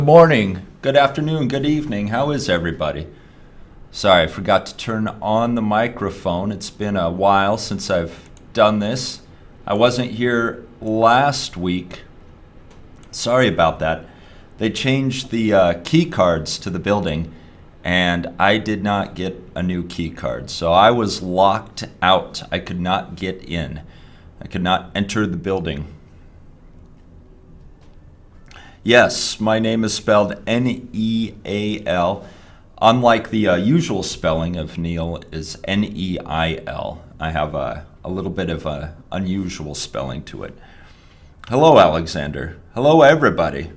Good morning, good afternoon, good evening. How is everybody? Sorry, I forgot to turn on the microphone. It's been a while since I've done this. I wasn't here last week. Sorry about that. They changed the key cards to the building, and I did not get a new key card. So I was locked out. I could not get in. I could not enter the building. Yes, my name is spelled Neal. Unlike the usual spelling of Neal is Neil. I have a little bit of an unusual spelling to it. Hello, Alexander. Hello, everybody.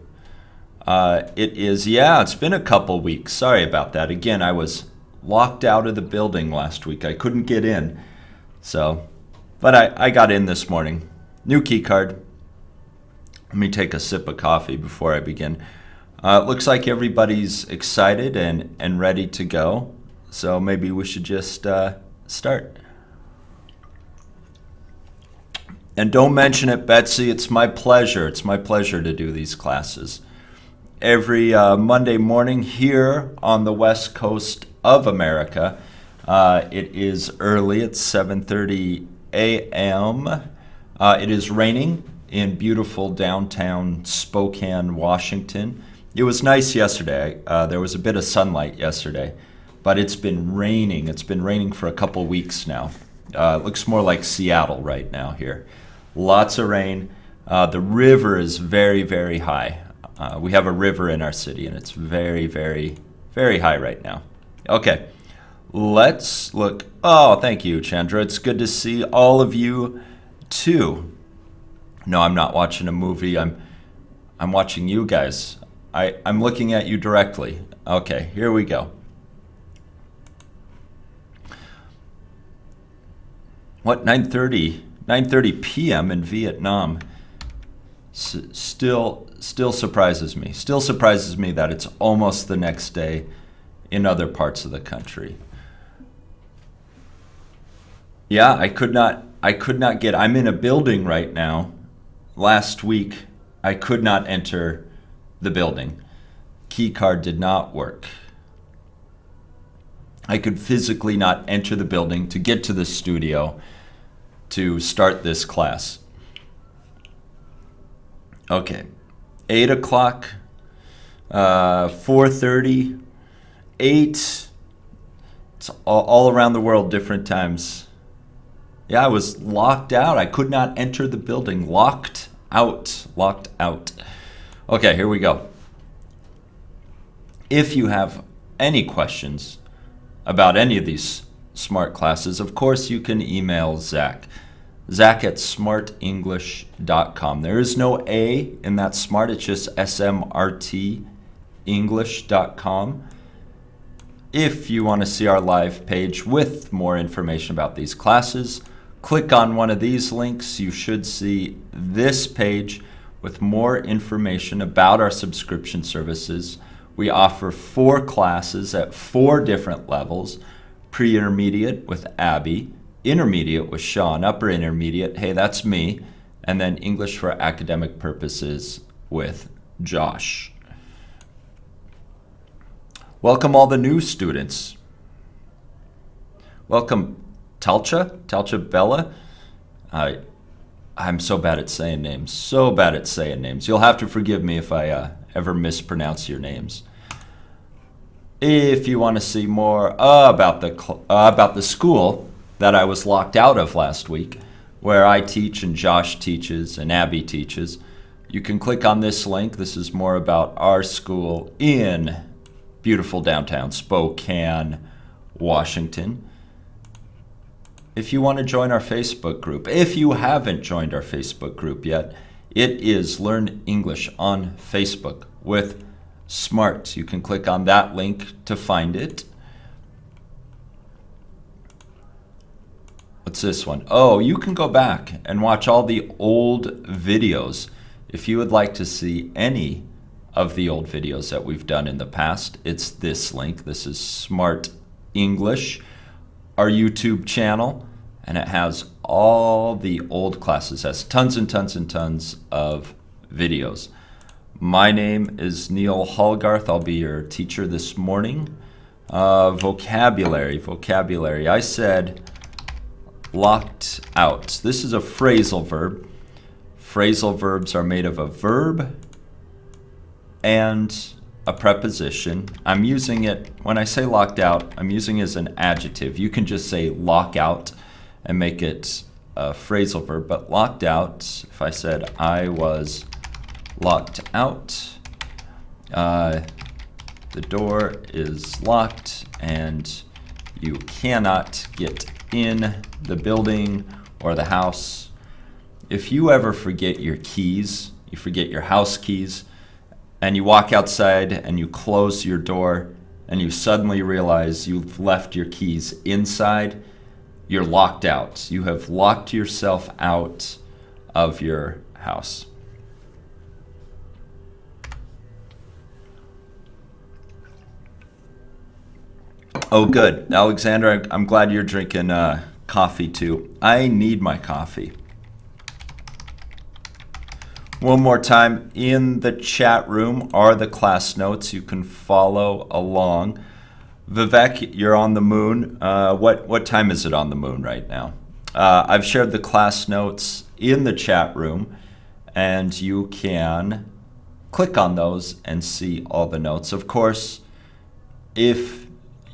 It's been a couple weeks. Sorry about that. Again, I was locked out of the building last week. I couldn't get in. But I got in this morning. New key card. Let me take a sip of coffee before I begin. It looks like everybody's excited and ready to go. So maybe we should just start. And don't mention it, Betsy. It's my pleasure. It's my pleasure to do these classes. Every Monday morning here on the west coast of America. It is early. It's 7:30 a.m. It is raining in beautiful downtown Spokane, Washington. It was nice yesterday. There was a bit of sunlight yesterday, but it's been raining. It's been raining for a couple weeks now. It looks more like Seattle right now here. Lots of rain. The river is very, very high. We have a river in our city, and it's very, very, very high right now. Okay, let's look. Oh, thank you, Chandra. It's good to see all of you, too. No, I'm not watching a movie. I'm watching you guys. I'm looking at you directly. Okay, here we go. What, 9:30 p.m. in Vietnam still surprises me. Still surprises me that it's almost the next day in other parts of the country. Yeah, I could not get. I'm in a building right now. Last week, I could not enter the building. Key card did not work. I could physically not enter the building to get to the studio to start this class. Okay, 8 o'clock, 4:30, 8. It's all around the world, different times. Yeah, I was locked out. I could not enter the building. Locked out. Okay, here we go. If you have any questions about any of these Smrt classes, of course you can email Zach. Zach at smartenglish.com. There is no A in that Smrt. It's just smrtenglish.com. If you want to see our live page with more information about these classes, click on one of these links. You should see this page with more information about our subscription services. We offer 4 classes at 4 different levels. Pre-intermediate with Abby, intermediate with Sean, upper intermediate, hey, that's me, and then English for academic purposes with Josh. Welcome all the new students. Welcome Talcha Bella. I'm so bad at saying names. You'll have to forgive me if I ever mispronounce your names. If you want to see more about the school that I was locked out of last week, where I teach and Josh teaches and Abby teaches, you can click on this link. This is more about our school in beautiful downtown Spokane, Washington. If you want to join our Facebook group, if you haven't joined our Facebook group yet, it is Learn English on Facebook with Smrt. You can click on that link to find it. What's this one? Oh, you can go back and watch all the old videos. If you would like to see any of the old videos that we've done in the past, it's this link. This is Smrt English, our YouTube channel, and it has all the old classes. It has tons and tons and tons of videos. My name is Neal Hallgarth. I'll be your teacher this morning. Vocabulary. I said locked out. This is a phrasal verb. Phrasal verbs are made of a verb and a preposition. I'm using it, when I say locked out, I'm using it as an adjective. You can just say lock out and make it a phrasal verb, but locked out, if I said I was locked out, the door is locked and you cannot get in the building or the house. If you ever forget your keys, you forget your house keys, and you walk outside and you close your door and you suddenly realize you've left your keys inside, you're locked out. You have locked yourself out of your house. Oh, good. Alexander, I'm glad you're drinking coffee too. I need my coffee. One more time, in the chat room are the class notes. You can follow along. Vivek, you're on the moon. What time is it on the moon right now? I've shared the class notes in the chat room, and you can click on those and see all the notes. Of course, if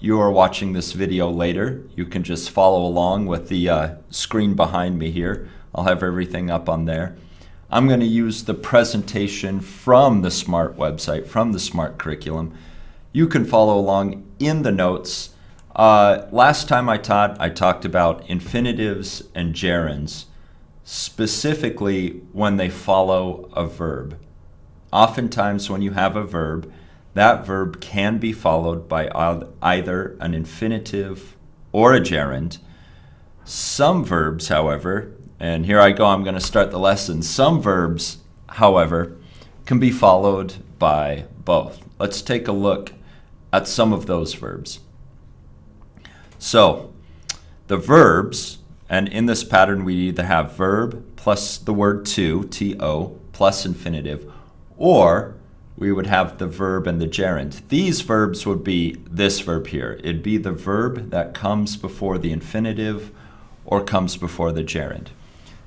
you're watching this video later, you can just follow along with the screen behind me here. I'll have everything up on there. I'm going to use the presentation from the Smrt website, from the Smrt curriculum. You can follow along in the notes. Last time I talked about infinitives and gerunds, specifically when they follow a verb. Oftentimes when you have a verb, that verb can be followed by either an infinitive or a gerund. Some verbs, however, and here I go, I'm going to start the lesson. Some verbs, however, can be followed by both. Let's take a look at some of those verbs. So, the verbs, and in this pattern we either have verb plus the word to, T-O, plus infinitive, or we would have the verb and the gerund. These verbs would be this verb here. It'd be the verb that comes before the infinitive or comes before the gerund.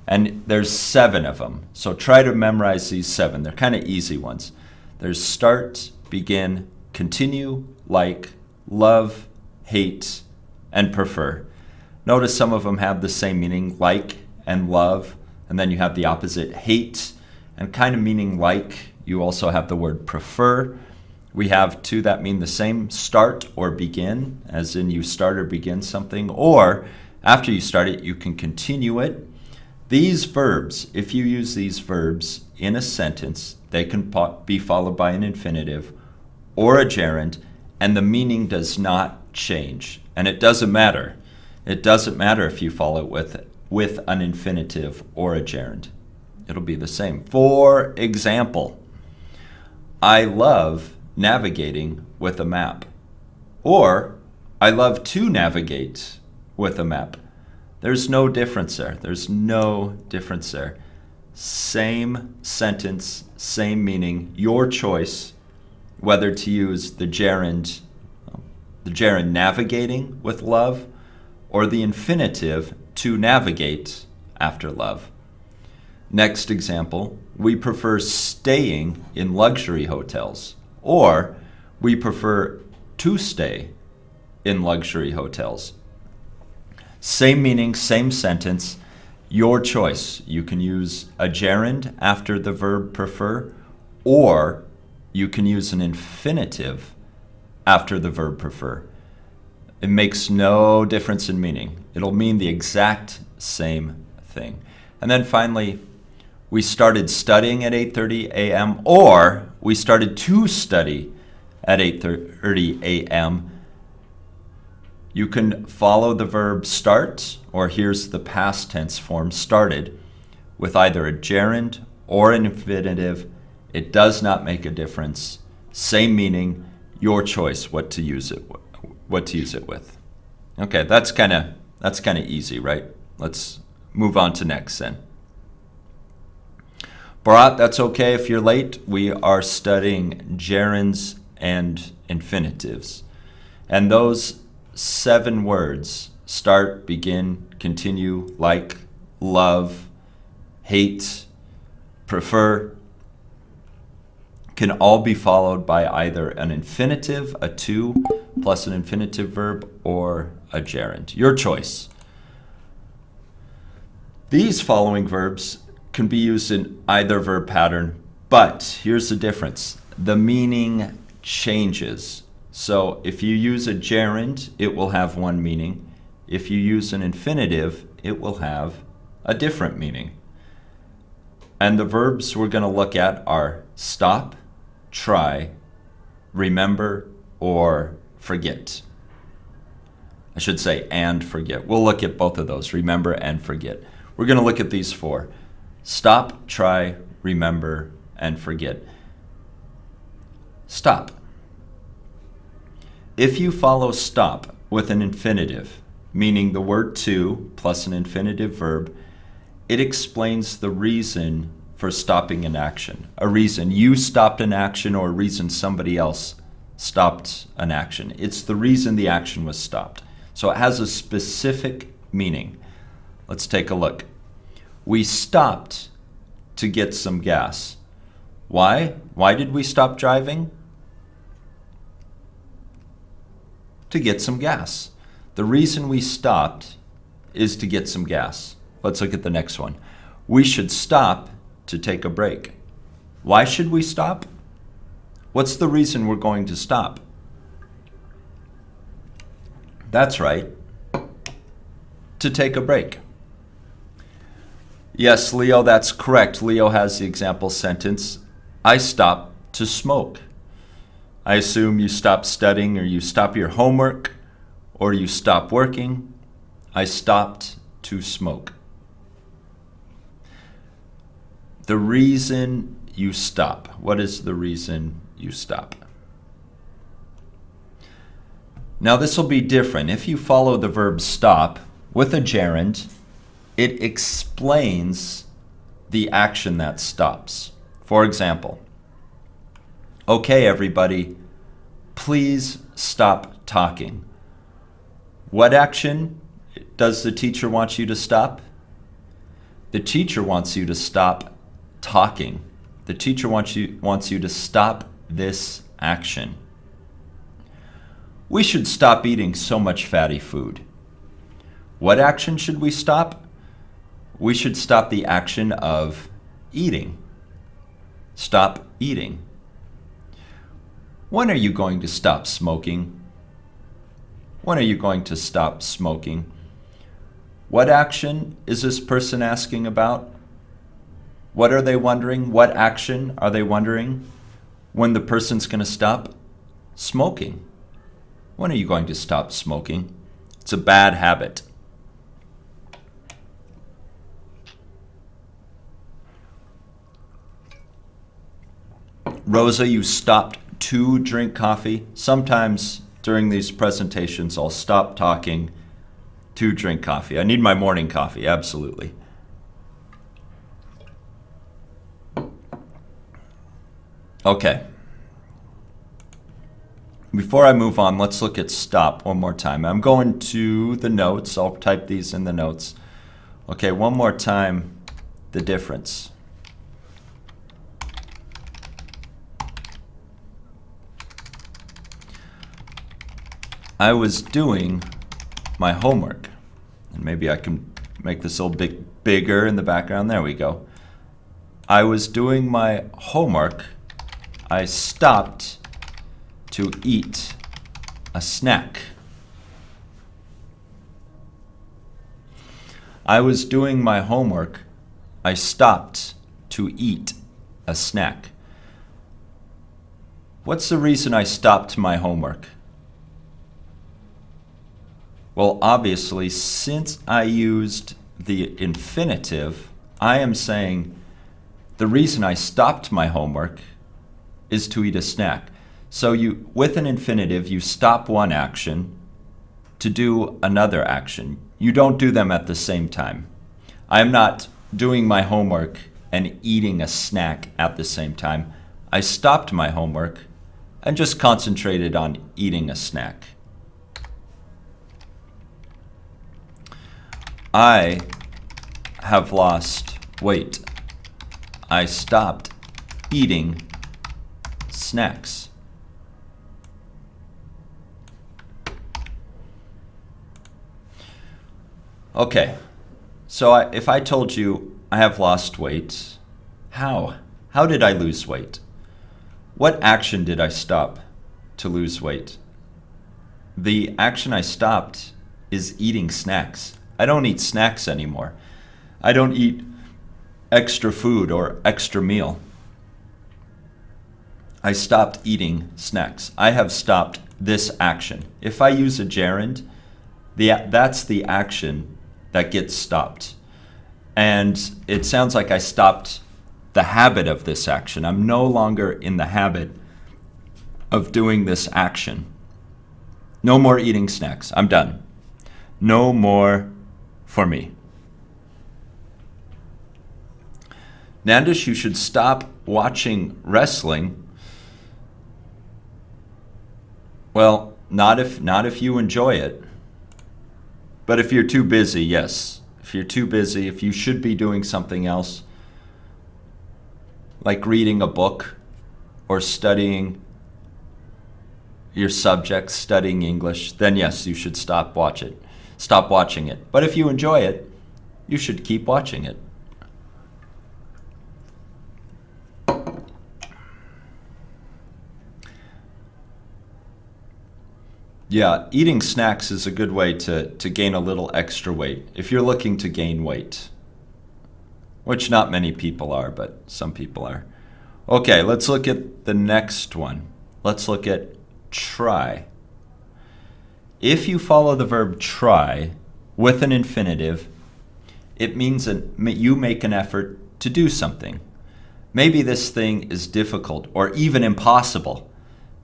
And there's 7 of them. So try to memorize these 7. They're kind of easy ones. There's start, begin, continue, like, love, hate, and prefer. Notice some of them have the same meaning, like and love, and then you have the opposite, hate, and kind of meaning like. You also have the word prefer. We have 2 that mean the same, start or begin, as in you start or begin something, or after you start it, you can continue it. These verbs, if you use these verbs in a sentence, they can be followed by an infinitive or a gerund, and the meaning does not change. And it doesn't matter. It doesn't matter if you follow it with an infinitive or a gerund. It'll be the same. For example, I love navigating with a map. Or, I love to navigate with a map. There's no difference there. There's no difference there. Same sentence, same meaning, your choice whether to use the gerund navigating with love, or the infinitive to navigate after love. Next example, we prefer staying in luxury hotels, or we prefer to stay in luxury hotels. Same meaning, same sentence, your choice. You can use a gerund after the verb prefer, or you can use an infinitive after the verb prefer. It makes no difference in meaning. It'll mean the exact same thing. And then finally, we started studying at 8:30 a.m. or we started to study at 8:30 a.m. You can follow the verb start, or here's the past tense form, started, with either a gerund or an infinitive. It does not make a difference. Same meaning, your choice what to use it with. Okay, that's kind of easy, right? Let's move on to next then. Bharat, that's okay if you're late. We are studying gerunds and infinitives. And those 7 words, start, begin, continue, like, love, hate, prefer, can all be followed by either an infinitive, a to, plus an infinitive verb, or a gerund. Your choice. These following verbs can be used in either verb pattern, but here's the difference. The meaning changes. So if you use a gerund, it will have one meaning. If you use an infinitive, it will have a different meaning. And the verbs we're going to look at are stop, try, remember, or forget. I should say and forget. We'll look at both of those, remember and forget. We're going to look at these 4. Stop, try, remember, and forget. Stop. If you follow stop with an infinitive, meaning the word to plus an infinitive verb, it explains the reason for stopping an action. A reason you stopped an action or a reason somebody else stopped an action. It's the reason the action was stopped. So it has a specific meaning. Let's take a look. We stopped to get some gas. Why? Why did we stop driving? To get some gas. The reason we stopped is to get some gas. Let's look at the next one. We should stop to take a break. Why should we stop? What's the reason we're going to stop? That's right. To take a break. Yes, Leo, that's correct. Leo has the example sentence, I stopped to smoke. I assume you stop studying or you stop your homework or you stop working. I stopped to smoke. The reason you stop. What is the reason you stop? Now this will be different. If you follow the verb stop with a gerund, it explains the action that stops. For example, okay, everybody, please stop talking. What action does the teacher want you to stop? The teacher wants you to stop talking. The teacher wants you to stop this action. We should stop eating so much fatty food. What action should we stop? We should stop the action of eating. Stop eating. When are you going to stop smoking? When are you going to stop smoking? What action is this person asking about? What are they wondering? What action are they wondering when the person's going to stop smoking? When are you going to stop smoking? It's a bad habit. Rosa, you stopped to drink coffee. Sometimes during these presentations, I'll stop talking to drink coffee. I need my morning coffee, absolutely. Okay. Before I move on, let's look at stop one more time. I'm going to the notes. I'll type these in the notes. Okay, one more time, the difference. I was doing my homework. And maybe I can make this a little bit bigger in the background. There we go. I was doing my homework. I stopped to eat a snack. I was doing my homework. I stopped to eat a snack. What's the reason I stopped my homework? Well, obviously, since I used the infinitive, I am saying the reason I stopped my homework is to eat a snack. So with an infinitive, you stop one action to do another action. You don't do them at the same time. I'm not doing my homework and eating a snack at the same time, I stopped my homework and just concentrated on eating a snack. I have lost weight. I stopped eating snacks. Okay, so if I told you I have lost weight, how? How did I lose weight? What action did I stop to lose weight? The action I stopped is eating snacks. I don't eat snacks anymore. I don't eat extra food or extra meal. I stopped eating snacks. I have stopped this action. If I use a gerund, that's the action that gets stopped. And it sounds like I stopped the habit of this action. I'm no longer in the habit of doing this action. No more eating snacks. I'm done. No more for me. Nandish, you should stop watching wrestling. Well, not if you enjoy it. But if you're too busy, yes. If you're too busy, if you should be doing something else, like reading a book or studying your subject, studying English, then yes, you should stop watching it. But if you enjoy it, you should keep watching it. Yeah, eating snacks is a good way to gain a little extra weight if you're looking to gain weight, which not many people are, but some people are. Okay, let's look at the next one. Let's look at try. If you follow the verb try with an infinitive, it means that you make an effort to do something. Maybe this thing is difficult or even impossible.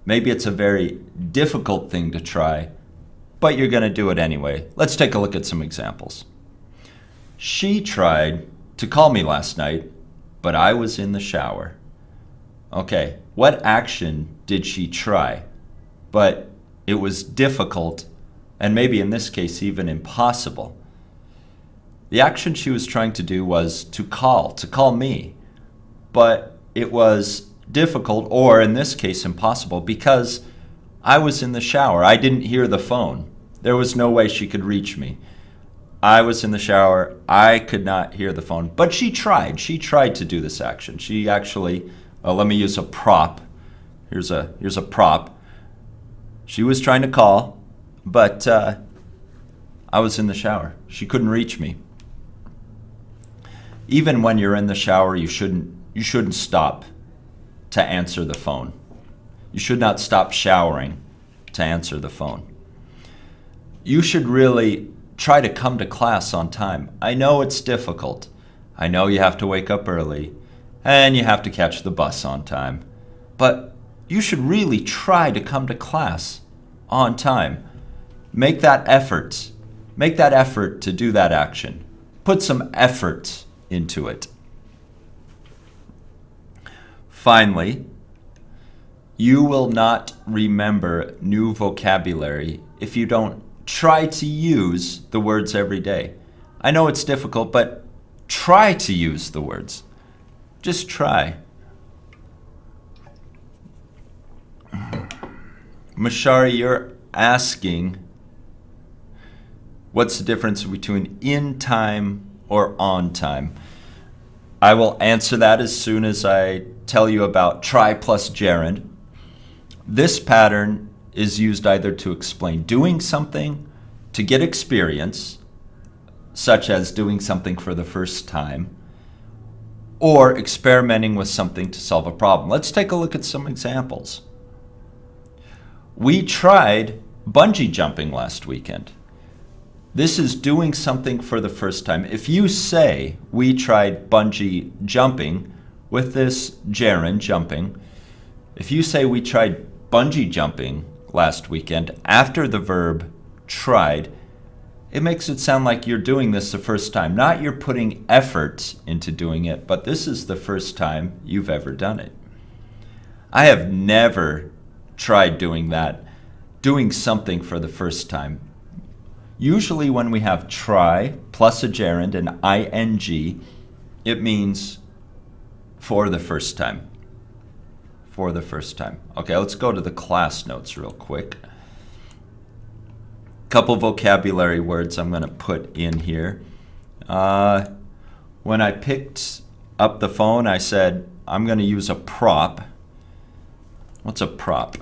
Maybe it's a very difficult thing to try, but you're going to do it anyway. Let's take a look at some examples. She tried to call me last night, but I was in the shower. Okay, what action did she try? But it was difficult, and maybe in this case even impossible. The action she was trying to do was to call me, but it was difficult, or in this case impossible, because I was in the shower. I didn't hear the phone. There was no way she could reach me. I was in the shower. I could not hear the phone. But she tried. She tried to do this action. She actually, let me use a prop. Here's a prop. She was trying to call, but I was in the shower. She couldn't reach me. Even when you're in the shower, you shouldn't stop to answer the phone. You should not stop showering to answer the phone. You should really try to come to class on time. I know it's difficult. I know you have to wake up early and you have to catch the bus on time. But you should really try to come to class on time. Make that effort. Make that effort to do that action. Put some effort into it. Finally, you will not remember new vocabulary if you don't try to use the words every day. I know it's difficult, but try to use the words. Just try. Mashari, you're asking what's the difference between in time or on time? I will answer that as soon as I tell you about try plus gerund. This pattern is used either to explain doing something to get experience, such as doing something for the first time, or experimenting with something to solve a problem. Let's take a look at some examples. We tried bungee jumping last weekend. This is doing something for the first time. If you say we tried bungee jumping with this gerund, jumping, if you say we tried bungee jumping last weekend after the verb tried, it makes it sound like you're doing this the first time. Not you're putting effort into doing it, but this is the first time you've ever done it. I have never tried doing that, doing something for the first time. Usually when we have try plus a gerund and ing, it means for the first time. For the first time. Okay, let's go to the class notes real quick. Couple vocabulary words I'm going to put in here. When I picked up the phone, I said, I'm going to use a prop. What's a prop?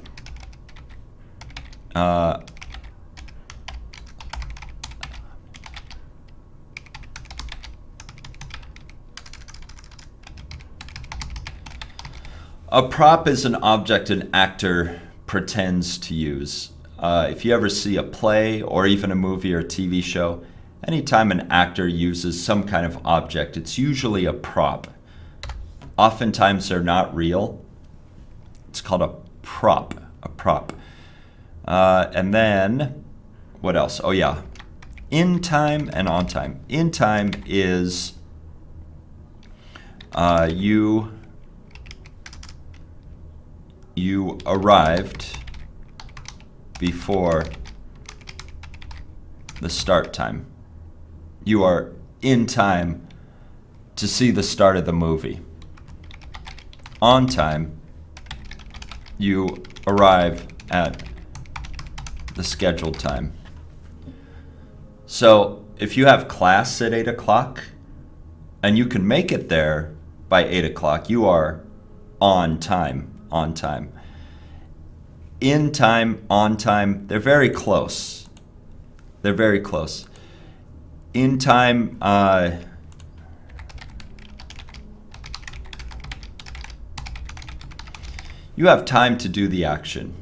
A prop is an object an actor pretends to use. If you ever see a play or even a movie or TV show, anytime an actor uses some kind of object, it's usually a prop. Oftentimes they're not real. It's called a prop. And then, what else? Oh yeah, in time and on time. In time is you arrived before the start time. You are in time to see the start of the movie. On time, you arrive at the scheduled time. So if you have class at 8 o'clock and you can make it there by 8 o'clock, you are on time. On time. In time, on time, they're very close. They're very close. In time, you have time to do the action.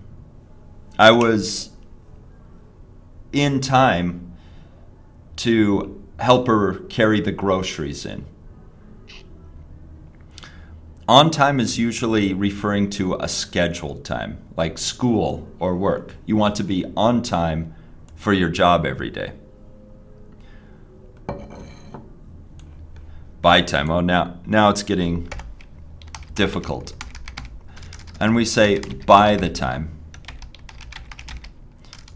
I was in time to help her carry the groceries in. On time is usually referring to a scheduled time, like school or work. You want to be on time for your job every day. By time. Oh, now it's getting difficult. And we say by the time.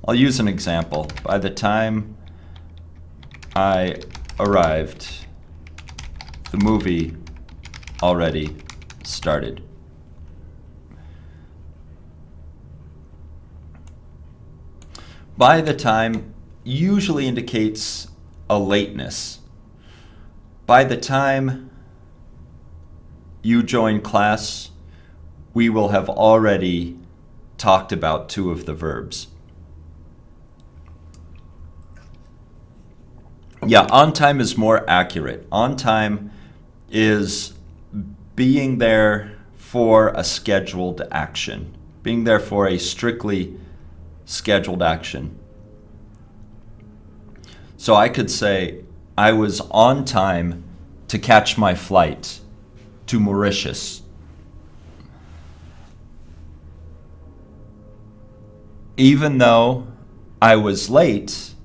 I'll use an example. By the time I arrived, the movie already started. By the time usually indicates a lateness. By the time you join class, we will have already talked about 2 of the verbs. Yeah, on time is more accurate. On time is being there for a scheduled action. Being there for a strictly scheduled action. So I could say, I was on time to catch my flight to Mauritius. Even though I was late,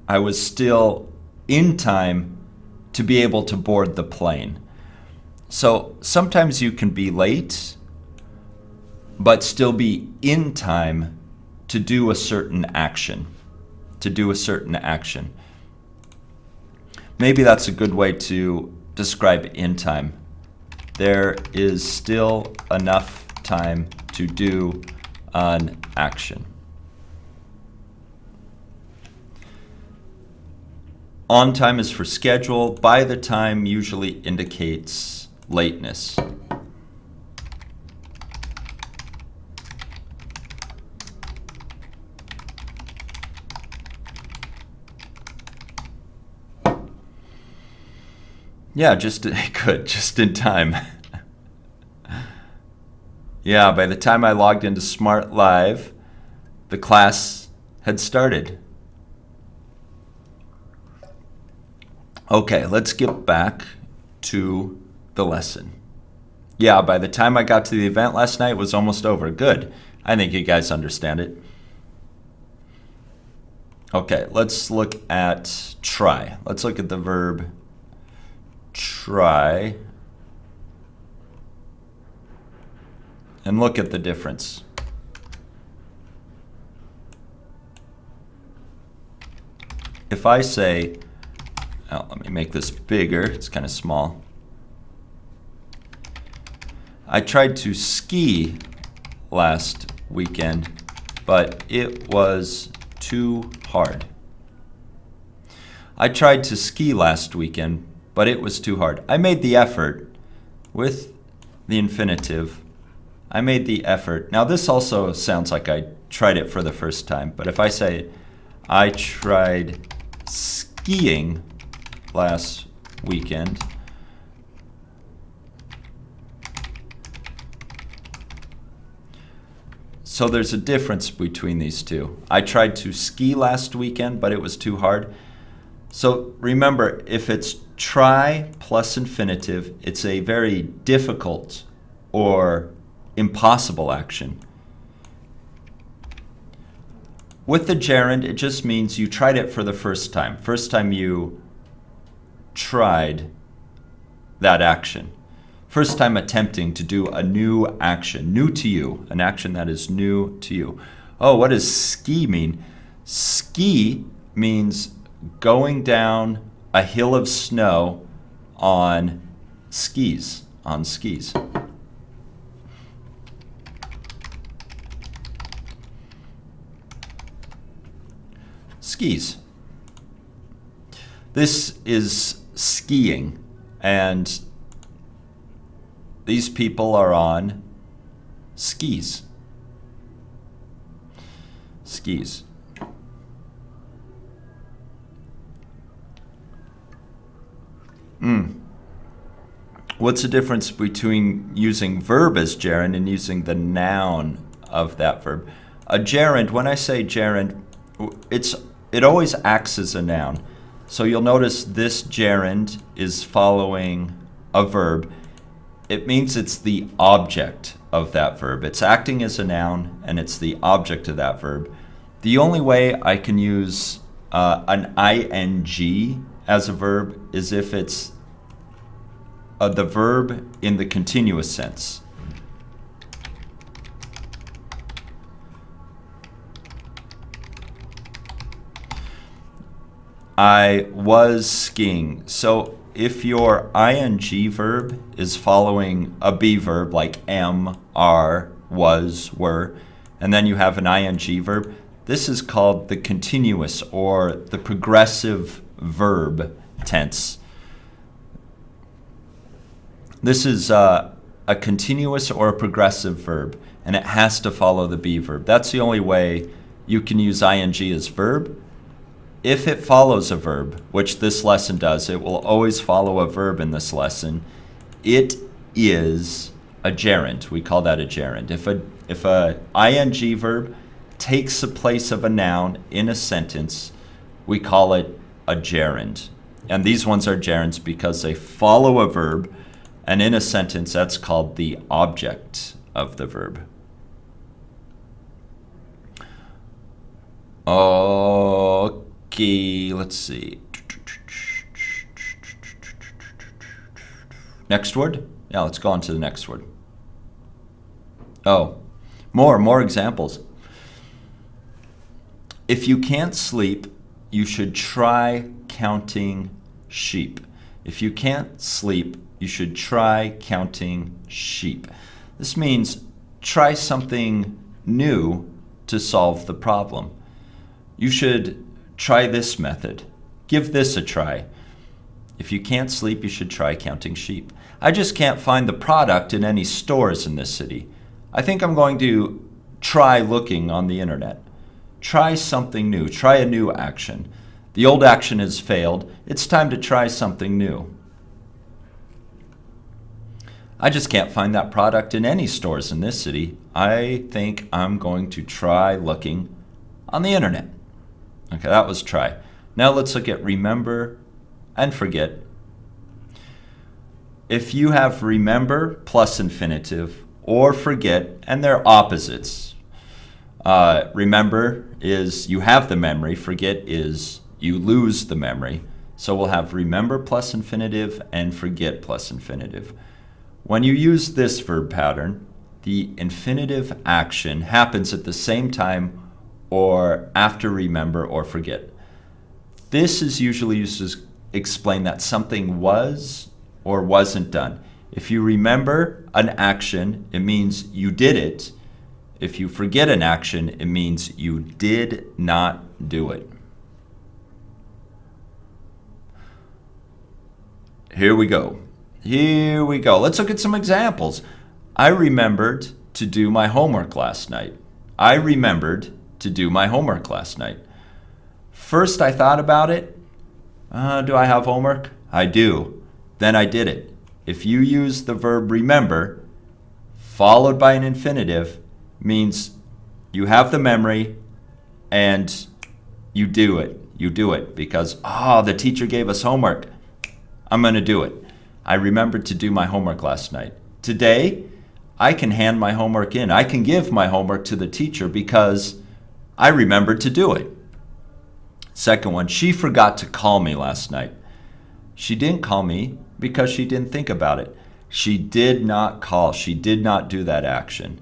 I was still in time to be able to board the plane. So sometimes you can be late, but still be in time to do a certain action. Maybe that's a good way to describe in time. There is still enough time to do an action. On time is for schedule. By the time usually indicates lateness. Yeah, just in time. Yeah, by the time I logged into Smrt Live, the class had started. Okay, let's get back to the lesson. Yeah, by the time I got to the event last night, it was almost over. Good. I think you guys understand it. Okay, let's look at try. Let's look at the verb try and look at the difference. If I say, oh, let me make this bigger, it's kind of small. I tried to ski last weekend, but it was too hard. I tried to ski last weekend, but it was too hard. I made the effort with the infinitive. I made the effort. Now this also sounds like I tried it for the first time, but if I say I tried skiing last weekend, so there's a difference between these two. I tried to ski last weekend, but it was too hard. So remember, if it's try plus infinitive, it's a very difficult or impossible action. With the gerund, it just means you tried it for the first time. First time you tried that action. First time attempting to do a new action, new to you, an action that is new to you. Oh, what does ski mean? Ski means going down a hill of snow on skis, Skis. This is skiing, and these people are on skis. Skis. What's the difference between using verb as gerund and using the noun of that verb? A gerund, when I say gerund, it always acts as a noun. So you'll notice this gerund is following a verb. It means it's the object of that verb. It's acting as a noun, and it's the object of that verb. The only way I can use an ing as a verb is if it's the verb in the continuous sense. I was skiing. So if your ing verb is following a be verb like am, are, was, were, and then you have an ing verb, this is called the continuous or the progressive verb tense. This is a continuous or a progressive verb, and it has to follow the be verb. That's the only way you can use ing as verb. If it follows a verb, which this lesson does, it will always follow a verb in this lesson. It is a gerund. We call that a gerund. If a ing verb takes the place of a noun in a sentence, we call it a gerund. And these ones are gerunds because they follow a verb, and in a sentence, that's called the object of the verb. Okay, let's see. Next word? Yeah, let's go on to the next word. Oh, more examples. If you can't sleep, you should try counting sheep. If you can't sleep, you should try counting sheep. This means try something new to solve the problem. You should try this method. Give this a try. If you can't sleep, you should try counting sheep. I just can't find the product in any stores in this city. I think I'm going to try looking on the internet. Try something new. Try a new action. The old action has failed. It's time to try something new. I just can't find that product in any stores in this city. I think I'm going to try looking on the internet. Okay, that was try. Now let's look at remember and forget. If you have remember plus infinitive or forget, and they're opposites, Remember is you have the memory. Forget is you lose the memory. So we'll have remember plus infinitive and forget plus infinitive. When you use this verb pattern, the infinitive action happens at the same time or after remember or forget. This is usually used to explain that something was or wasn't done. If you remember an action, it means you did it. If you forget an action, it means you did not do it. Here we go. Let's look at some examples. I remembered to do my homework last night. I remembered to do my homework last night. First, I thought about it. Do I have homework? I do. Then I did it. If you use the verb remember, followed by an infinitive, means you have the memory and you do it. You do it because, the teacher gave us homework. I'm going to do it. I remembered to do my homework last night. Today, I can hand my homework in. I can give my homework to the teacher because I remembered to do it. Second one, she forgot to call me last night. She didn't call me because she didn't think about it. She did not call. She did not do that action.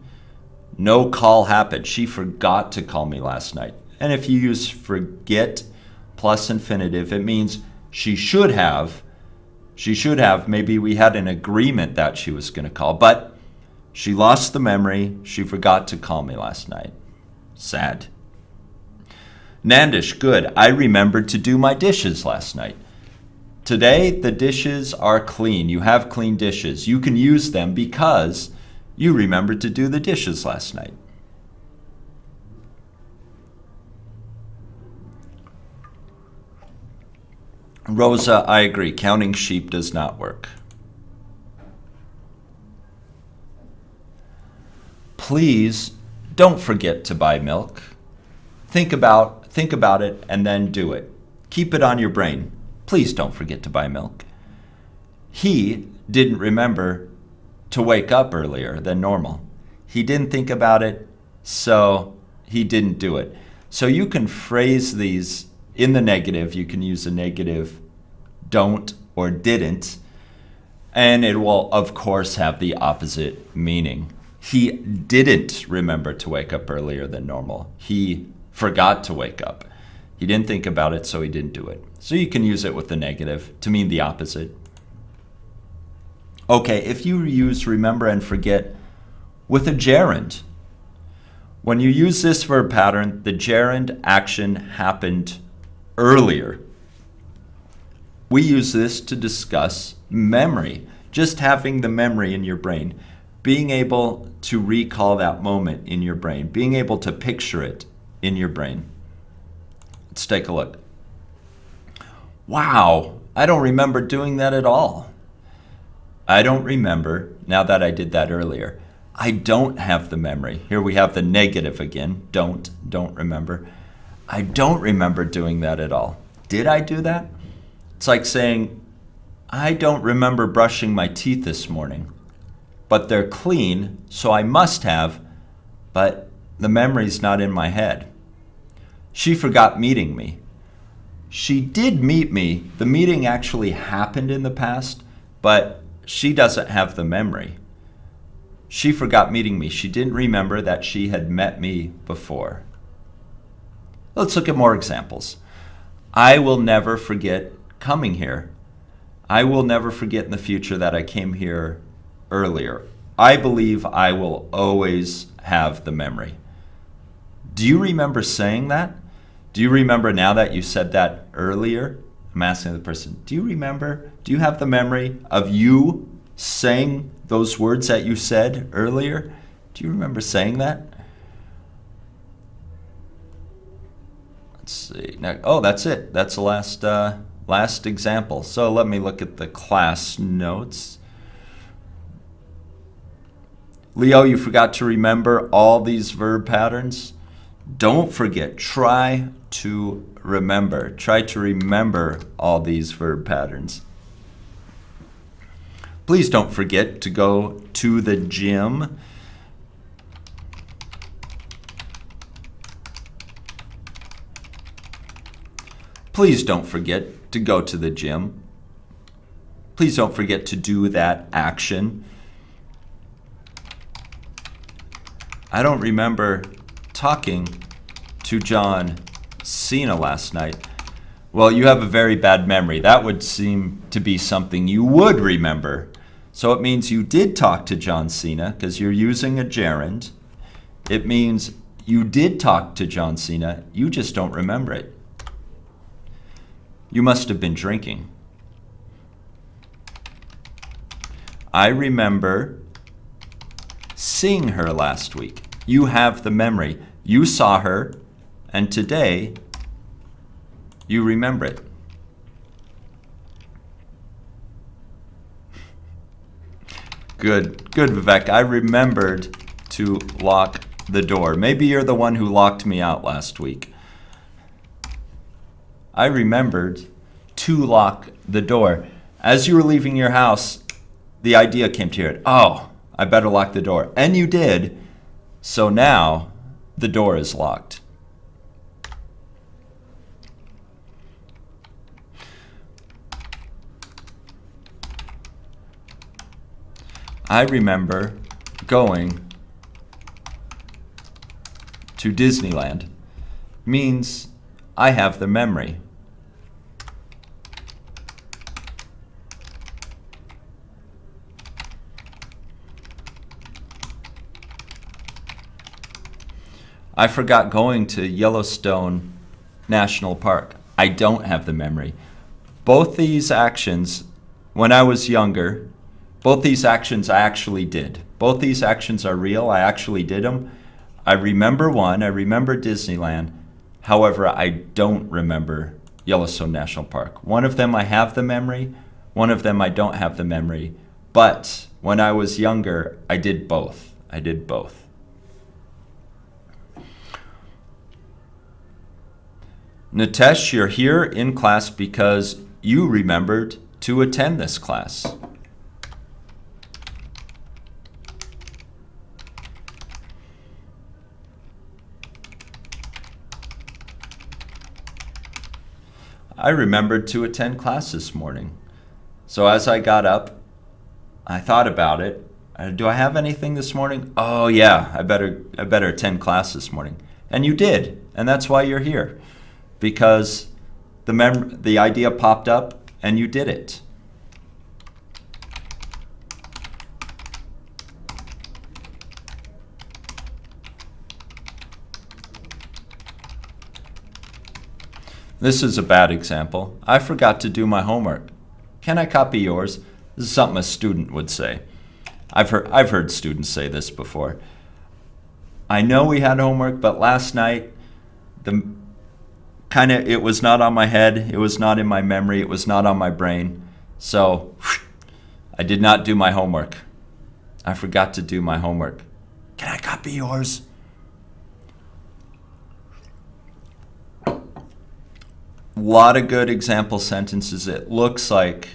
No call happened. She forgot to call me last night. And if you use forget plus infinitive, it means she should have. Maybe we had an agreement that she was going to call, but she lost the memory. She forgot to call me last night. Sad. Nandish, good. I remembered to do my dishes last night. Today, the dishes are clean. You have clean dishes. You can use them because you remembered to do the dishes last night. Rosa, I agree. Counting sheep does not work. Please don't forget to buy milk. Think about it and then do it. Keep it on your brain. Please don't forget to buy milk. He didn't remember to wake up earlier than normal. He didn't think about it, so he didn't do it. So you can phrase these in the negative. You can use a negative don't or didn't, and it will, of course, have the opposite meaning. He didn't remember to wake up earlier than normal. He forgot to wake up. He didn't think about it, so he didn't do it. So you can use it with the negative to mean the opposite. Okay, if you use remember and forget with a gerund, when you use this verb pattern, the gerund action happened earlier. We use this to discuss memory, just having the memory in your brain, being able to recall that moment in your brain, being able to picture it in your brain. Let's take a look. Wow, I don't remember doing that at all. I don't remember, now that I did that earlier. I don't have the memory. Here we have the negative again. Don't remember. I don't remember doing that at all. Did I do that? It's like saying, I don't remember brushing my teeth this morning, but they're clean, so I must have, but the memory's not in my head. She forgot meeting me. She did meet me. The meeting actually happened in the past, but she doesn't have the memory. She forgot meeting me. She didn't remember that she had met me before. Let's look at more examples. I will never forget coming here. I will never forget in the future that I came here earlier. I believe I will always have the memory. Do you remember saying that? Do you remember now that you said that earlier? I'm asking the person, do you remember? Do you have the memory of you saying those words that you said earlier? Do you remember saying that? Let's see. Now, oh, that's it. That's the last example. So let me look at the class notes. Leo, you forgot to remember all these verb patterns. Don't forget. Try to remember. Try to remember all these verb patterns. Please don't forget to go to the gym. Please don't forget to go to the gym. Please don't forget to do that action. I don't remember talking to John Cena last night. Well, you have a very bad memory. That would seem to be something you would remember. So it means you did talk to John Cena because you're using a gerund. It means you did talk to John Cena. You just don't remember it. You must have been drinking. I remember seeing her last week. You have the memory. You saw her, and today you remember it. Good, Vivek. I remembered to lock the door. Maybe you're the one who locked me out last week. I remembered to lock the door. As you were leaving your house, the idea came to your head, oh, I better lock the door. And you did, so now the door is locked. I remember going to Disneyland. Means I have the memory. I forgot going to Yellowstone National Park. I don't have the memory. Both these actions, when I was younger, both these actions I actually did. Both these actions are real. I actually did them. I remember one. I remember Disneyland. However, I don't remember Yellowstone National Park. One of them I have the memory. One of them I don't have the memory. But when I was younger, I did both. I did both. Nitesh, you're here in class because you remembered to attend this class. I remembered to attend class this morning. So as I got up, I thought about it. Do I have anything this morning? Oh yeah, I better attend class this morning. And you did, and that's why you're here. Because the idea popped up and you did it. This is a bad example. I forgot to do my homework. Can I copy yours? This is something a student would say. I've heard students say this before. I know we had homework, but last night it was not on my head, it was not in my memory, it was not on my brain. So I did not do my homework. I forgot to do my homework. Can I copy yours? A lot of good example sentences. It looks like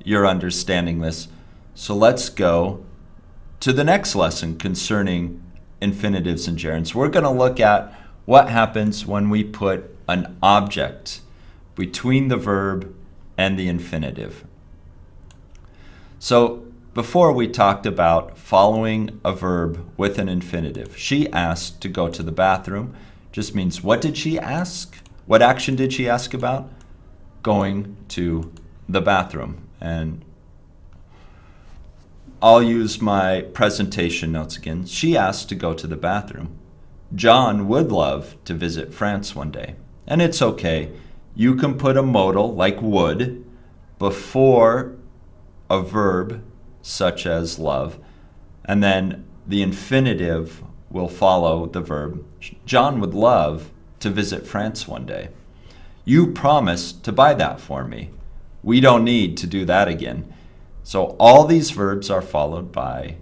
you're understanding this. So let's go to the next lesson concerning infinitives and gerunds. We're going to look at what happens when we put an object between the verb and the infinitive. So before we talked about following a verb with an infinitive. She asked to go to the bathroom. Just means, what did she ask? What action did she ask about? Going to the bathroom. And I'll use my presentation notes again. She asked to go to the bathroom. John would love to visit France one day. And it's okay. You can put a modal like would before a verb such as love, and then the infinitive will follow the verb. John would love to visit France one day. You promised to buy that for me. We don't need to do that again. So all these verbs are followed by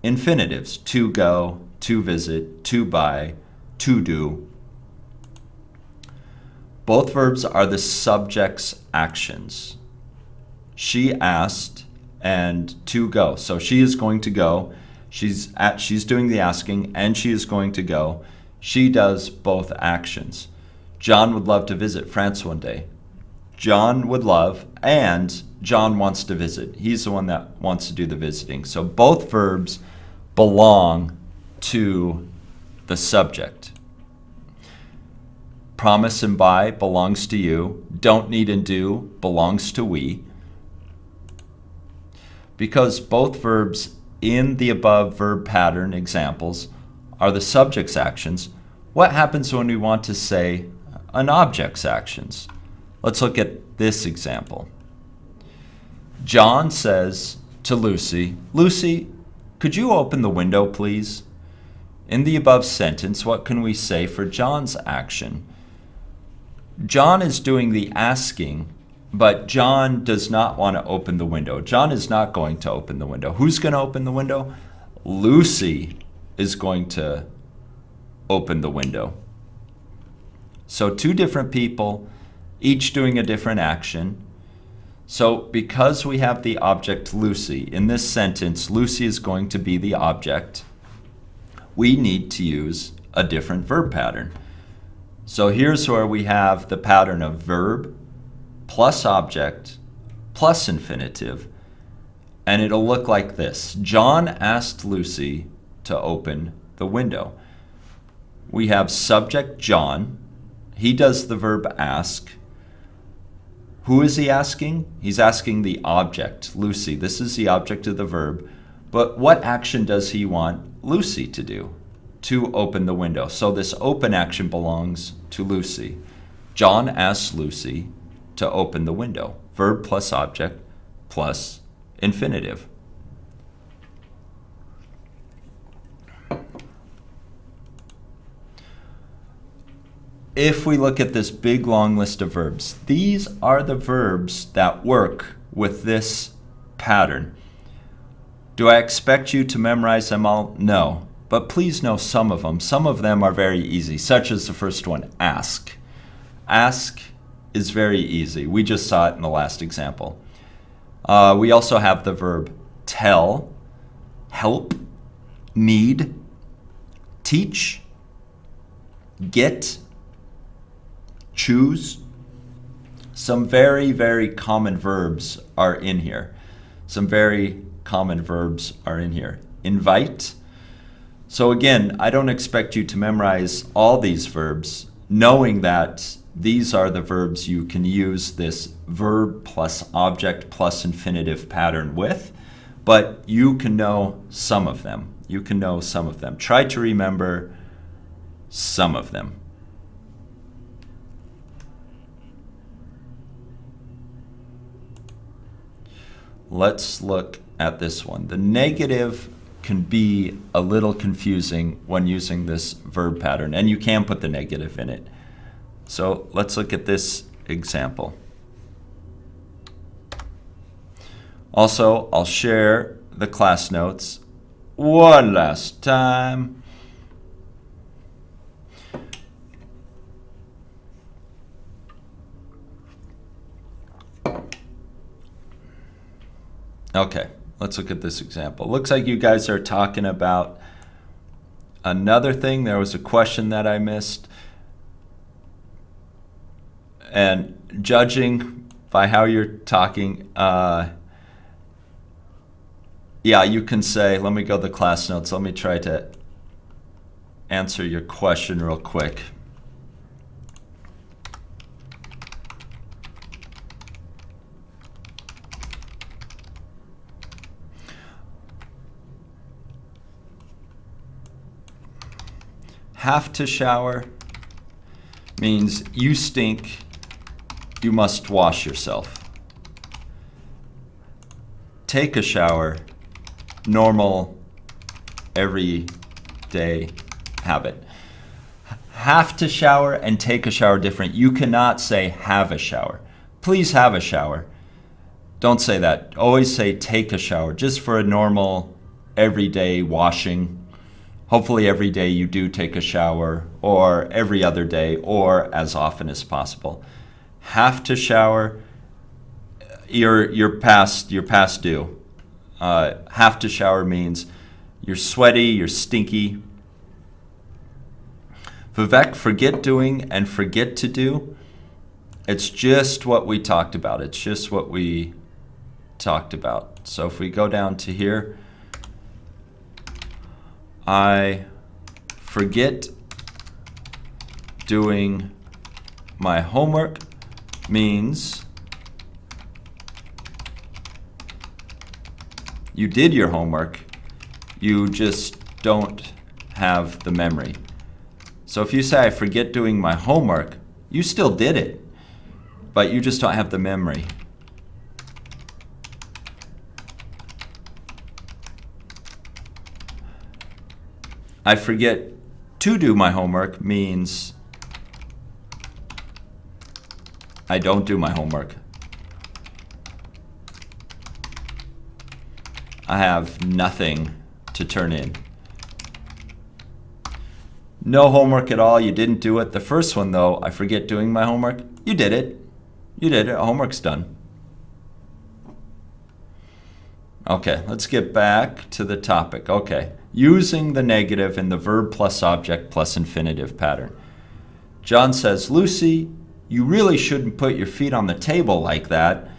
infinitives. To go, to visit, to buy, to do. Both verbs are the subject's actions. She asked and to go. So she is going to go. She's doing the asking and she is going to go. She does both actions. John would love to visit France one day. John would love, and John wants to visit. He's the one that wants to do the visiting. So both verbs belong to the subject. Promise and buy belongs to you. Don't need and do belongs to we. Because both verbs in the above verb pattern examples are the subject's actions, what happens when we want to say an object's actions? Let's look at this example. John says to Lucy, Lucy, could you open the window, please? In the above sentence, what can we say for John's action? John is doing the asking, but John does not want to open the window. John is not going to open the window. Who's going to open the window? Lucy is going to open the window. So two different people, each doing a different action. So because we have the object Lucy, in this sentence, Lucy is going to be the object, we need to use a different verb pattern. So here's where we have the pattern of verb plus object plus infinitive, and it'll look like this. John asked Lucy to open the window. We have subject John. He does the verb ask. Who is he asking? He's asking the object, Lucy. This is the object of the verb. But what action does he want Lucy to do? To open the window. So this open action belongs to Lucy. John asks Lucy to open the window. Verb plus object plus infinitive. If we look at this big long list of verbs, these are the verbs that work with this pattern. Do I expect you to memorize them all? No. But please know some of them. Some of them are very easy, such as the first one, ask. Ask is very easy. We just saw it in the last example. We also have the verb tell, help, need, teach, get, choose. Some very, very common verbs are in here. Some very common verbs are in here. Invite. So again, I don't expect you to memorize all these verbs, knowing that these are the verbs you can use this verb plus object plus infinitive pattern with, but you can know some of them. You can know some of them. Try to remember some of them. Let's look at this one. The negative can be a little confusing when using this verb pattern, and you can put the negative in it. So let's look at this example. Also, I'll share the class notes one last time. Okay, let's look at this example. Looks like you guys are talking about another thing. There was a question that I missed. And judging by how you're talking, yeah, you can say, let me go to the class notes. Let me try to answer your question real quick. Have to shower means you stink, you must wash yourself. Take a shower, normal, everyday habit. Have to shower and take a shower different. You cannot say have a shower. Please have a shower. Don't say that. Always say take a shower, just for a normal, everyday washing. Hopefully every day you do take a shower, or every other day, or as often as possible. Have to shower, you're past due. Have to shower means you're sweaty, you're stinky. Vivek, forget doing and forget to do. It's just what we talked about. It's just what we talked about. So if we go down to here, I forget doing my homework means you did your homework, you just don't have the memory. So if you say I forget doing my homework, you still did it, but you just don't have the memory. I forget to do my homework means I don't do my homework. I have nothing to turn in. No homework at all, you didn't do it. The first one though, I forget doing my homework, you did it. You did it, homework's done. Okay, let's get back to the topic. Okay, using the negative in the verb plus object plus infinitive pattern. John says, Lucy, you really shouldn't put your feet on the table like that.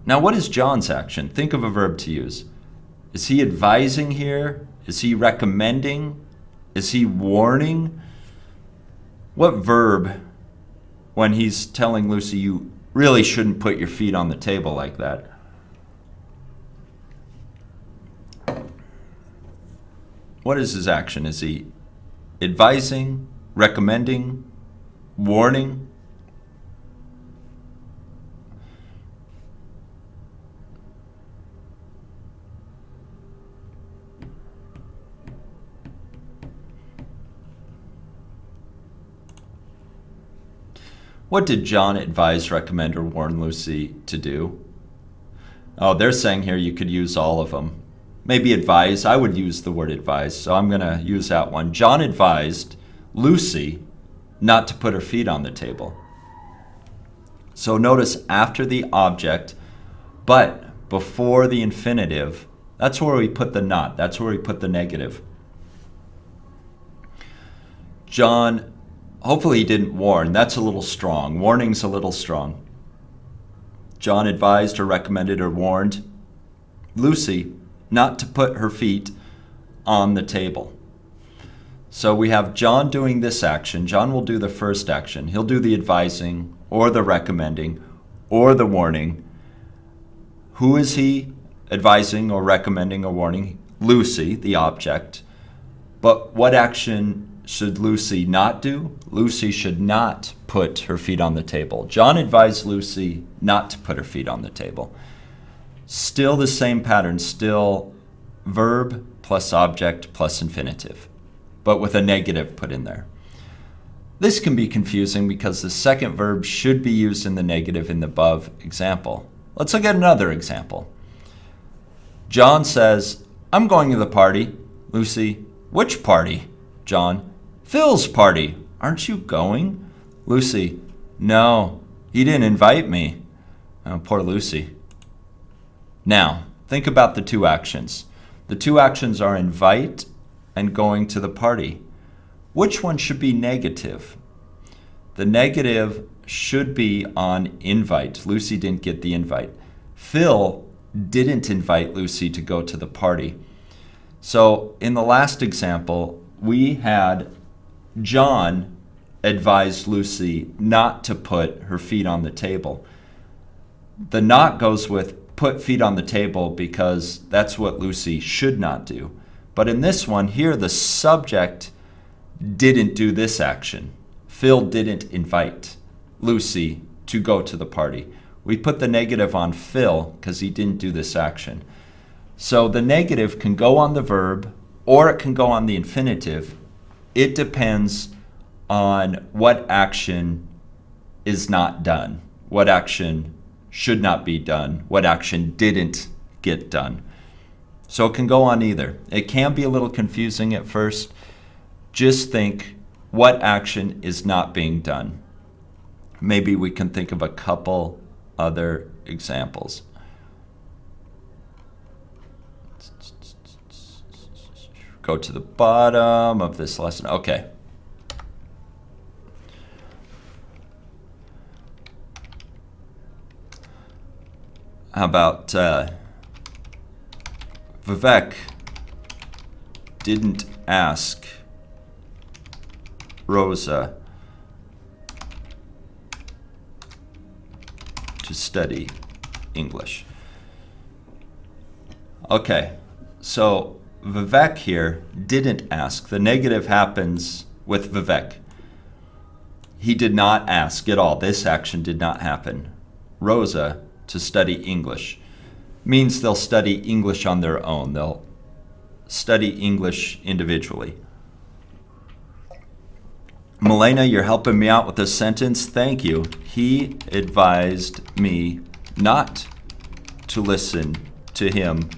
Now, what is John's action? Think of a verb to use. Is he advising here? Is he recommending? Is he warning? What verb, when he's telling Lucy, you really shouldn't put your feet on the table like that? What is his action? Is he advising, recommending, warning? What did John advise, recommend, or warn Lucy to do? Oh, they're saying here you could use all of them. Maybe advise. I would use the word advise, so I'm going to use that one. John advised Lucy not to put her feet on the table. So notice after the object, but before the infinitive, that's where we put the not. That's where we put the negative. John, hopefully he didn't warn. That's a little strong. Warning's a little strong. John advised or recommended or warned Lucy not to put her feet on the table. So we have John doing this action. John will do the first action. He'll do the advising or the recommending or the warning. Who is he advising or recommending or warning? Lucy, the object. But what action should Lucy not do? Lucy should not put her feet on the table. John advised Lucy not to put her feet on the table. Still the same pattern, still verb plus object plus infinitive, but with a negative put in there. This can be confusing because the second verb should be used in the negative in the above example. Let's look at another example. John says, I'm going to the party. Lucy, which party? John, Phil's party. Aren't you going? Lucy, no, he didn't invite me. Oh, poor Lucy. Now, think about the two actions. The two actions are invite and going to the party. Which one should be negative? The negative should be on invite. Lucy didn't get the invite. Phil didn't invite Lucy to go to the party. So in the last example, we had John advised Lucy not to put her feet on the table. The not goes with put feet on the table because that's what Lucy should not do. But in this one here, the subject didn't do this action. Phil didn't invite Lucy to go to the party. We put the negative on Phil because he didn't do this action. So the negative can go on the verb or it can go on the infinitive. It depends on what action is not done, what action should not be done, what action didn't get done. So it can go on either. It can be a little confusing at first. Just think what action is not being done. Maybe we can think of a couple other examples. Go to the bottom of this lesson. Okay. How about Vivek didn't ask Rosa to study English. Okay, so Vivek here didn't ask. The negative happens with Vivek. He did not ask at all. This action did not happen. Rosa to study English means they'll study English on their own. They'll study English individually. Milena, you're helping me out with this sentence. Thank you. He advised me not to listen to him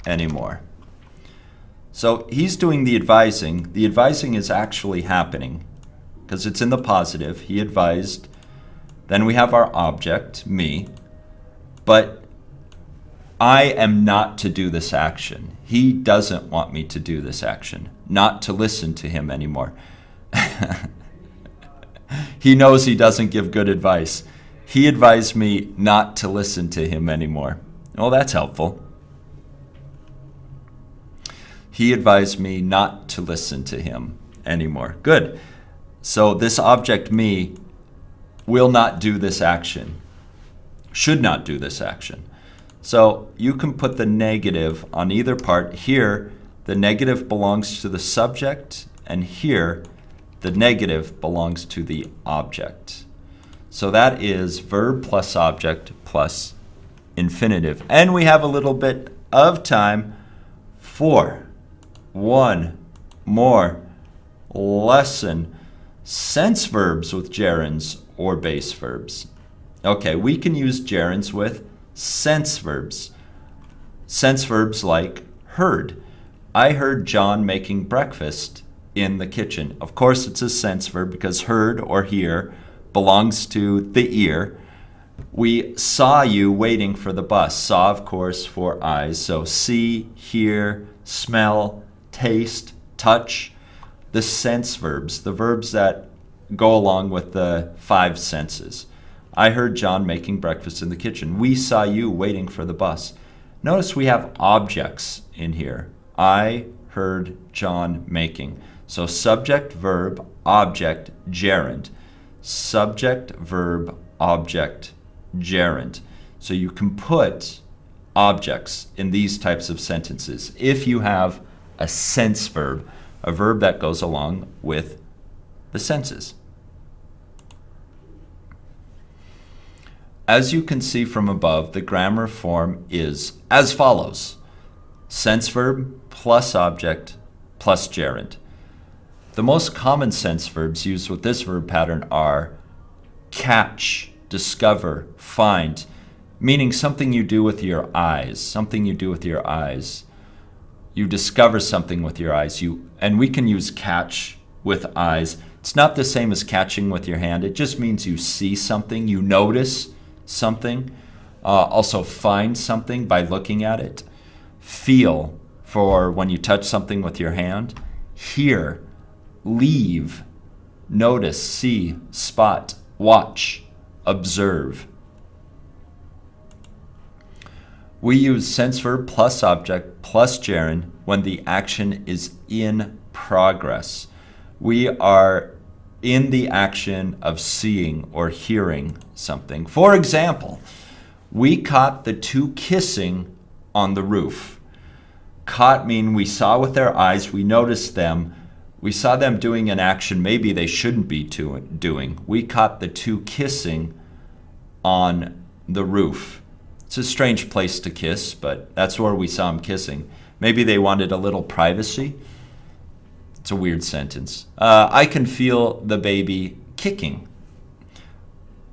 anymore. So he's doing the advising. The advising is actually happening because it's in the positive. He advised. Then we have our object, me. But I am not to do this action. He doesn't want me to do this action, not to listen to him anymore. He knows he doesn't give good advice. He advised me not to listen to him anymore. Well, that's helpful. He advised me not to listen to him anymore. Good. So this object, me, will not do this action, should not do this action. So you can put the negative on either part. Here, the negative belongs to the subject, and here, the negative belongs to the object. So that is verb plus object plus infinitive. And we have a little bit of time for one more lesson. Sense verbs with gerunds or base verbs. Okay, we can use gerunds with sense verbs. Sense verbs like heard. I heard John making breakfast in the kitchen. Of course, it's a sense verb because heard or hear belongs to the ear. We saw you waiting for the bus. Saw, of course, for eyes. So see, hear, smell, taste, touch. The sense verbs, the verbs that go along with the five senses. I heard John making breakfast in the kitchen. We saw you waiting for the bus. Notice we have objects in here. I heard John making. So subject, verb, object, gerund. Subject, verb, object, gerund. So you can put objects in these types of sentences if you have a sense verb, a verb that goes along with the senses. As you can see from above, the grammar form is as follows. Sense verb plus object plus gerund. The most common sense verbs used with this verb pattern are catch, discover, find, meaning something you do with your eyes, something you do with your eyes. You discover something with your eyes. And we can use catch with eyes. It's not the same as catching with your hand. It just means you see something, you notice something. Also find something by looking at it. Feel for when you touch something with your hand. Hear, leave, notice, see, spot, watch, observe. We use sense verb plus object plus gerund when the action is in progress. We are in the action of seeing or hearing something. For example, we caught the two kissing on the roof. Caught mean we saw with our eyes, we noticed them, we saw them doing an action maybe they shouldn't be doing. We caught the two kissing on the roof. It's a strange place to kiss, but that's where we saw them kissing. Maybe they wanted a little privacy. It's a weird sentence. I can feel the baby kicking.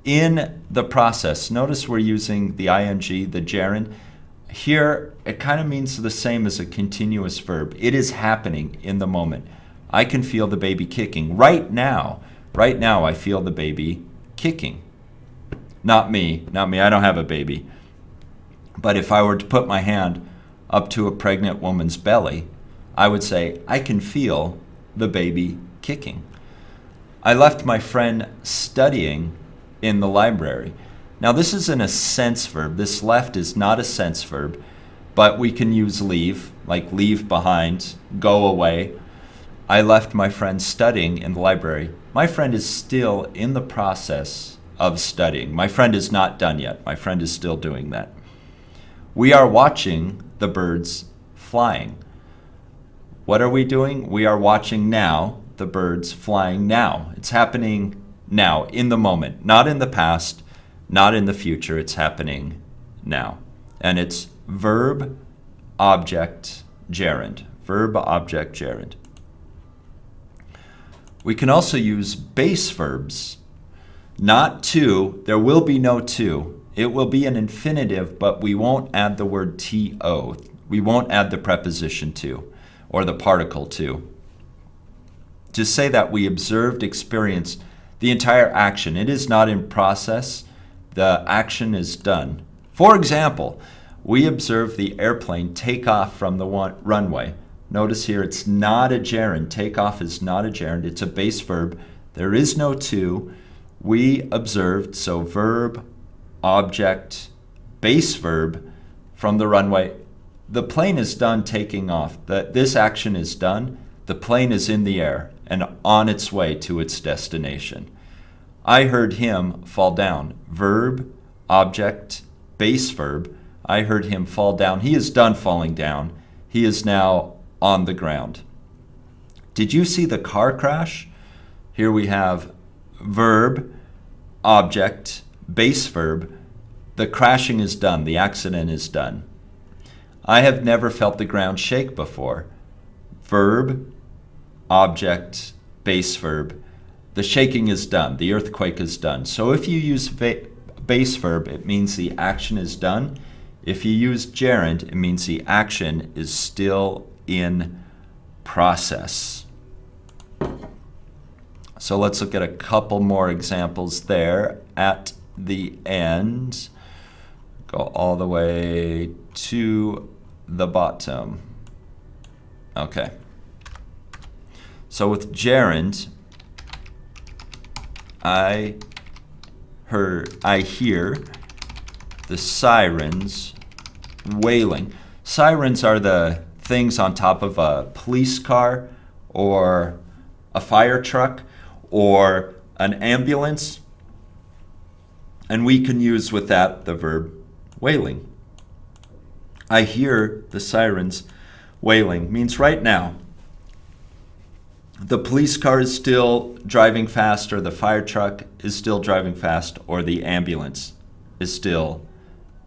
In the process, notice we're using the ing, the gerund. Here, it kind of means the same as a continuous verb. It is happening in the moment. I can feel the baby kicking. Right now, I feel the baby kicking. Not me, I don't have a baby. But if I were to put my hand up to a pregnant woman's belly, I would say, I can feel the baby kicking. I left my friend studying in the library. Now this isn't a sense verb. This left is not a sense verb, but we can use leave, like leave behind, go away. I left my friend studying in the library. My friend is still in the process of studying. My friend is not done yet. My friend is still doing that. We are watching the birds flying. What are we doing? We are watching now the birds flying now. It's happening now, in the moment, not in the past, not in the future. It's happening now. And it's verb, object, gerund. Verb, object, gerund. We can also use base verbs. Not to, there will be no to. It will be an infinitive, but we won't add the word to. We won't add the preposition to or the particle to. To say that we observed, experienced the entire action. It is not in process. The action is done. For example, we observed the airplane take off from the runway. Notice here it's not a gerund. Take off is not a gerund. It's a base verb. There is no to. We observed, so verb, object, base verb from the runway. The plane is done taking off. This action is done. The plane is in the air and on its way to its destination. I heard him fall down. Verb, object, base verb. I heard him fall down. He is done falling down. He is now on the ground. Did you see the car crash? Here we have verb, object, base verb. The crashing is done. The accident is done. I have never felt the ground shake before. Verb, object, base verb. The shaking is done. The earthquake is done. So if you use base verb, it means the action is done. If you use gerund, it means the action is still in process. So let's look at a couple more examples there at the end. Go all the way to the bottom. Okay. So with gerund, I hear the sirens wailing. Sirens are the things on top of a police car or a fire truck or an ambulance. And we can use with that the verb wailing. I hear the sirens wailing means right now. The police car is still driving fast, or the fire truck is still driving fast, or the ambulance is still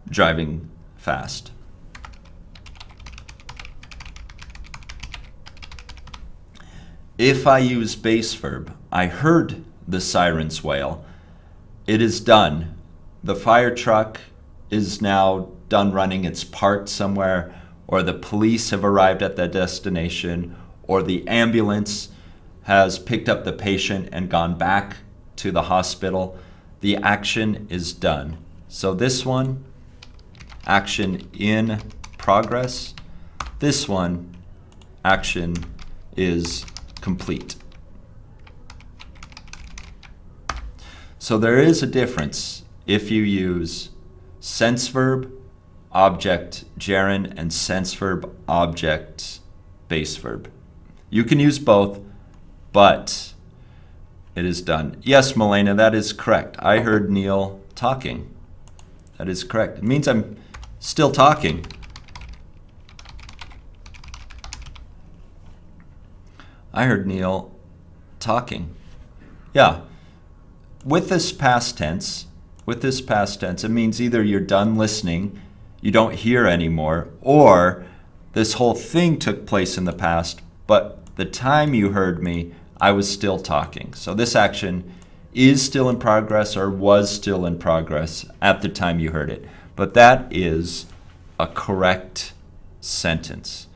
driving fast. If I use base verb, I heard the sirens wail. It is done. The fire truck is now done running. It's parked somewhere, or the police have arrived at their destination, or the ambulance has picked up the patient and gone back to the hospital. The action is done. So this one, action in progress. This one, action is complete. So there is a difference if you use sense verb, object, gerund, and sense verb, object, base verb. You can use both, but it is done. Yes, Milena, that is correct. I heard Neal talking. That is correct. It means I'm still talking. I heard Neal talking. Yeah. With this past tense, it means either you're done listening, you don't hear anymore, or this whole thing took place in the past, but the time you heard me, I was still talking. So this action is still in progress or was still in progress at the time you heard it. But that is a correct sentence.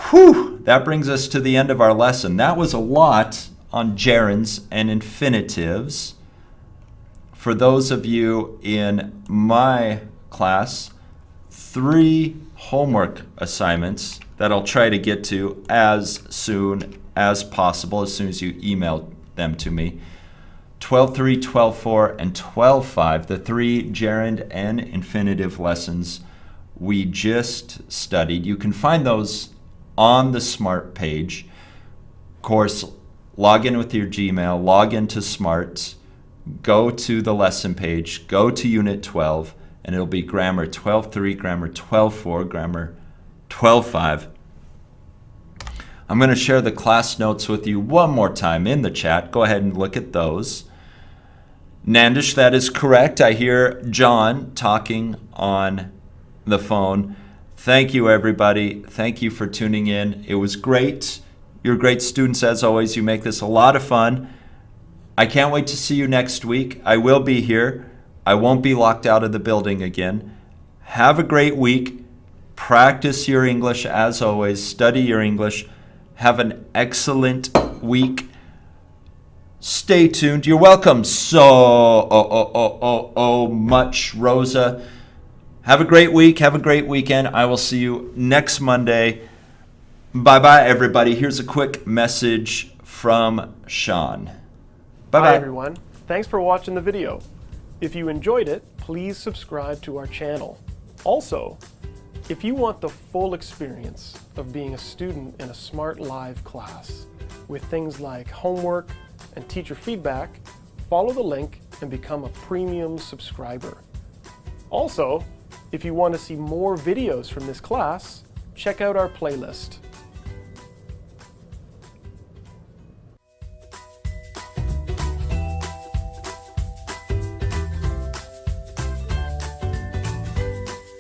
Whew! That brings us to the end of our lesson. That was a lot on gerunds and infinitives. For those of you in my class, 3 homework assignments that I'll try to get to as soon as possible, as soon as you email them to me. 12.3, 12.4, and 12.5, the 3 gerund and infinitive lessons we just studied. You can find those on the Smrt page. Of course, log in with your Gmail, log into Smrt, go to the lesson page, go to Unit 12, and it'll be Grammar 12.3, Grammar 12.4, Grammar 12.5. I'm going to share the class notes with you one more time in the chat. Go ahead and look at those. Nandish, that is correct. I hear John talking on the phone. Thank you, everybody. Thank you for tuning in. It was great. You're great students, as always. You make this a lot of fun. I can't wait to see you next week. I will be here. I won't be locked out of the building again. Have a great week. Practice your English, as always. Study your English. Have an excellent week. Stay tuned. You're welcome so much, Rosa. Have a great week. Have a great weekend. I will see you next Monday. Bye-bye, everybody. Here's a quick message from Sean. Bye-bye. Hi, everyone. Thanks for watching the video. If you enjoyed it, please subscribe to our channel. Also, if you want the full experience of being a student in a Smrt Live class with things like homework and teacher feedback, follow the link and become a premium subscriber. Also, if you want to see more videos from this class, check out our playlist.